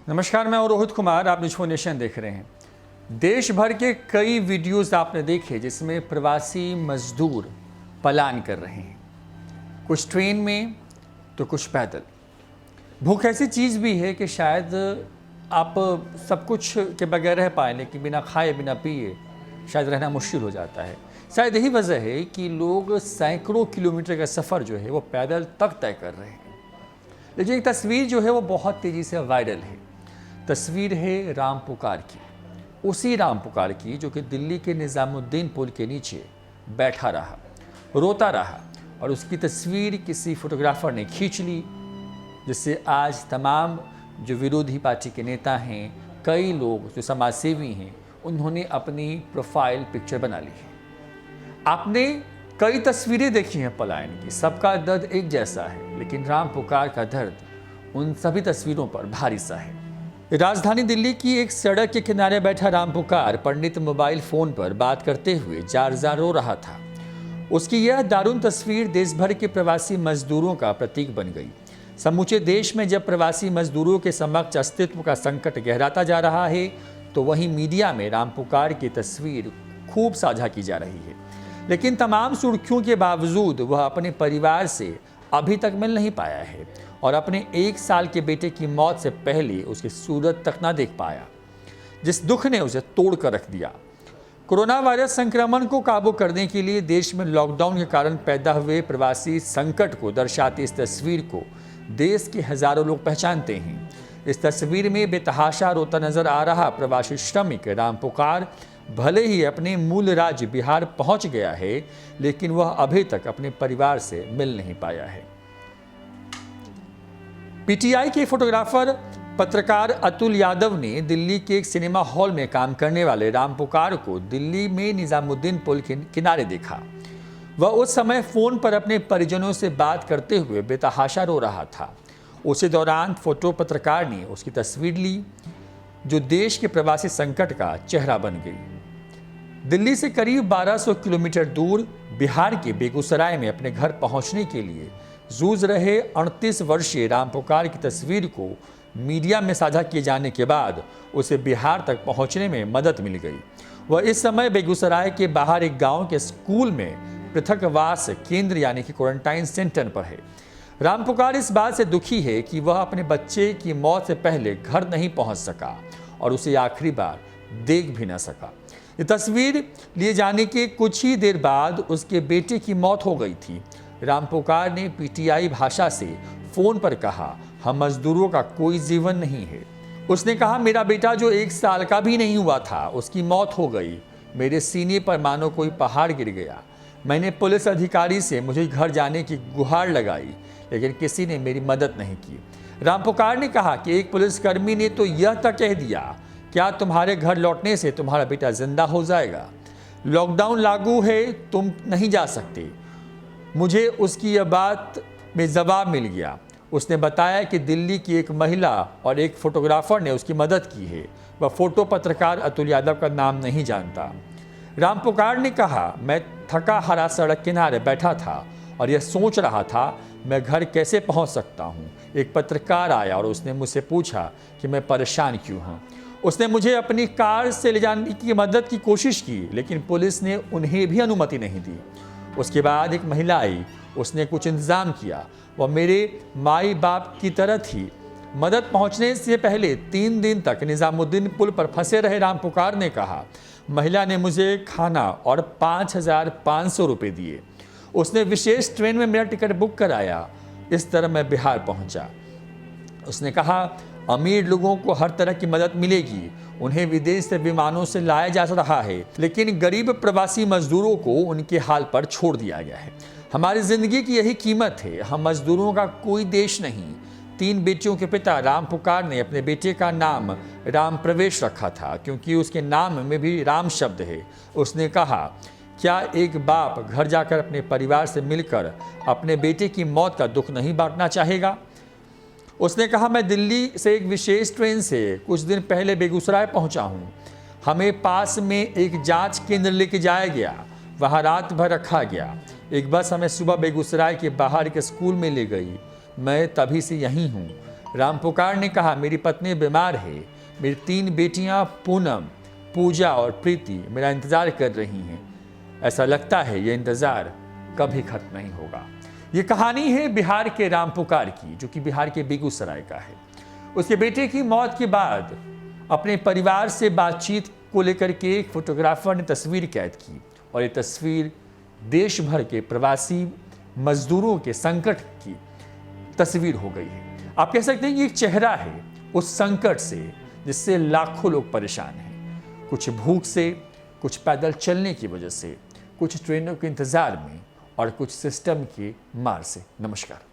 नमस्कार, मैं और रोहित कुमार, आप निज नेशन देख रहे हैं। देश भर के कई वीडियोस आपने देखे जिसमें प्रवासी मजदूर पलायन कर रहे हैं, कुछ ट्रेन में तो कुछ पैदल। भूख ऐसी चीज़ भी है कि शायद आप सब कुछ के बगैर रह पाए, लेकिन बिना खाए बिना पिए शायद रहना मुश्किल हो जाता है। शायद यही वजह है कि लोग सैकड़ों किलोमीटर का सफ़र जो है वो पैदल तक तय कर रहे हैं। लेकिन एक तस्वीर जो है वो बहुत तेज़ी से वायरल है। तस्वीर है राम पुकार की, उसी राम पुकार की जो कि दिल्ली के निज़ामुद्दीन पुल के नीचे बैठा रहा, रोता रहा, और उसकी तस्वीर किसी फोटोग्राफर ने खींच ली, जिससे आज तमाम जो विरोधी पार्टी के नेता हैं, कई लोग जो समाजसेवी हैं, उन्होंने अपनी प्रोफाइल पिक्चर बना ली है। आपने कई तस्वीरें देखी हैं पलायन की, सबका दर्द एक जैसा है, लेकिन राम पुकार का दर्द उन सभी तस्वीरों पर भारी सा है। राजधानी दिल्ली की एक सड़क के किनारे बैठा राम पुकार पंडित मोबाइल फोन पर बात करते हुए जार जार रो रहा था। उसकी यह दारुण तस्वीर देश भर के प्रवासी मजदूरों का प्रतीक बन गई। समूचे देश में जब प्रवासी मजदूरों के समक्ष अस्तित्व का संकट गहराता जा रहा है, तो वहीं मीडिया में राम पुकार की तस्वीर खूब साझा की जा रही है। लेकिन तमाम सुर्खियों के बावजूद वह अपने परिवार से अभी तक मिल नहीं पाया है और अपने 1 साल के बेटे की मौत से पहले उसकी सूरत तक ना देख पाया, जिस दुख ने उसे तोड़ कर रख दिया। कोरोना वायरस संक्रमण को काबू करने के लिए देश में लॉकडाउन के कारण पैदा हुए प्रवासी संकट को दर्शाती इस तस्वीर को देश के हजारों लोग पहचानते हैं। इस तस्वीर में बेतहाशा रोता नजर आ रहा प्रवासी श्रमिक राम पुकार भले ही अपने मूल राज्य बिहार पहुंच गया है, लेकिन वह अभी तक अपने परिवार से मिल नहीं पाया है। पीटीआई के फोटोग्राफर पत्रकार अतुल यादव ने दिल्ली के एक सिनेमा हॉल में काम करने वाले राम पुकार को दिल्ली में निजामुद्दीन पुल के किनारे देखा। वह उस समय फोन पर अपने परिजनों से बात करते हुए बेतहाशा रो रहा था। उसी दौरान फोटो पत्रकार ने उसकी तस्वीर ली, जो देश के प्रवासी संकट का चेहरा बन गई। दिल्ली से करीब 1200 किलोमीटर दूर बिहार के बेगूसराय में अपने घर पहुंचने के लिए जूझ रहे 38 वर्षीय राम पुकार की तस्वीर को मीडिया में साझा किए जाने के बाद उसे बिहार तक पहुंचने में मदद मिल गई। वह इस समय बेगूसराय के बाहर एक गांव के स्कूल में पृथकवास केंद्र यानी कि क्वारंटाइन सेंटर पर है। राम पुकार इस बात से दुखी है कि वह अपने बच्चे की मौत से पहले घर नहीं पहुंच सका और उसे आखिरी बार देख भी न सका। ये तस्वीर लिए जाने के कुछ ही देर बाद उसके बेटे की मौत हो गई थी। राम पुकार ने पीटीआई भाषा से फोन पर कहा, हम मजदूरों का कोई जीवन नहीं है। उसने कहा, मेरा बेटा जो 1 साल का भी नहीं हुआ था, उसकी मौत हो गई। मेरे सीने पर मानो कोई पहाड़ गिर गया। मैंने पुलिस अधिकारी से मुझे घर जाने की गुहार लगाई, लेकिन किसी ने मेरी मदद नहीं की। राम पुकार ने कहा कि एक पुलिसकर्मी ने तो यह तक कह दिया, क्या तुम्हारे घर लौटने से तुम्हारा बेटा जिंदा हो जाएगा? लॉकडाउन लागू है, तुम नहीं जा सकते। मुझे उसकी यह बात में जवाब मिल गया। उसने बताया कि दिल्ली की एक महिला और एक फोटोग्राफर ने उसकी मदद की है। वह फोटो पत्रकार अतुल यादव का नाम नहीं जानता। राम पुकार ने कहा, मैं थका हारा सड़क किनारे बैठा था और यह सोच रहा था मैं घर कैसे पहुंच सकता हूं। एक पत्रकार आया और उसने मुझसे पूछा कि मैं परेशान क्यों हूं। उसने मुझे अपनी कार से ले जाने की मदद की कोशिश की, लेकिन पुलिस ने उन्हें भी अनुमति नहीं दी। उसके बाद एक महिला आई, उसने कुछ इंतजाम किया। वह मेरे माई बाप की तरह थी। मदद पहुंचने से पहले 3 दिन तक निजामुद्दीन पुल पर फंसे रहे राम पुकार ने कहा। महिला ने मुझे खाना और 5,500 रुपये दिए। उसने विशेष ट्रेन में मेरा टिकट बुक कराया। इस तरह मैं बिहार पहुंचा। उसने कहा, अमीर लोगों को हर तरह की मदद मिलेगी, उन्हें विदेश से विमानों से लाया जा रहा है, लेकिन गरीब प्रवासी मजदूरों को उनके हाल पर छोड़ दिया गया है। हमारी जिंदगी की यही कीमत है। हम मजदूरों का कोई देश नहीं। 3 बेटियों के पिता राम पुकार ने अपने बेटे का नाम राम प्रवेश रखा था, क्योंकि उसके नाम में भी राम शब्द है। उसने कहा, क्या एक बाप घर जाकर अपने परिवार से मिलकर अपने बेटे की मौत का दुख नहीं बांटना चाहेगा? उसने कहा, मैं दिल्ली से एक विशेष ट्रेन से कुछ दिन पहले बेगूसराय पहुंचा हूं। हमें पास में एक जांच केंद्र लेके जाया गया, वहां रात भर रखा गया। एक बस हमें सुबह बेगूसराय के बाहर एक स्कूल में ले गई। मैं तभी से यहीं हूँ। राम पुकार ने कहा, मेरी पत्नी बीमार है, मेरी 3 बेटियां पूनम, पूजा और प्रीति मेरा इंतजार कर रही हैं। ऐसा लगता है ये इंतजार कभी खत्म नहीं होगा। ये कहानी है बिहार के राम पुकार की, जो कि बिहार के बेगूसराय का है। उसके बेटे की मौत के बाद अपने परिवार से बातचीत को लेकर के एक फोटोग्राफर ने तस्वीर कैद की और ये तस्वीर देश भर के प्रवासी मजदूरों के संकट की तस्वीर हो गई है। आप कह सकते हैं कि एक चेहरा है उस संकट से जिससे लाखों लोग परेशान हैं, कुछ भूख से, कुछ पैदल चलने की वजह से, कुछ ट्रेनों के इंतजार में और कुछ सिस्टम की मार से। नमस्कार।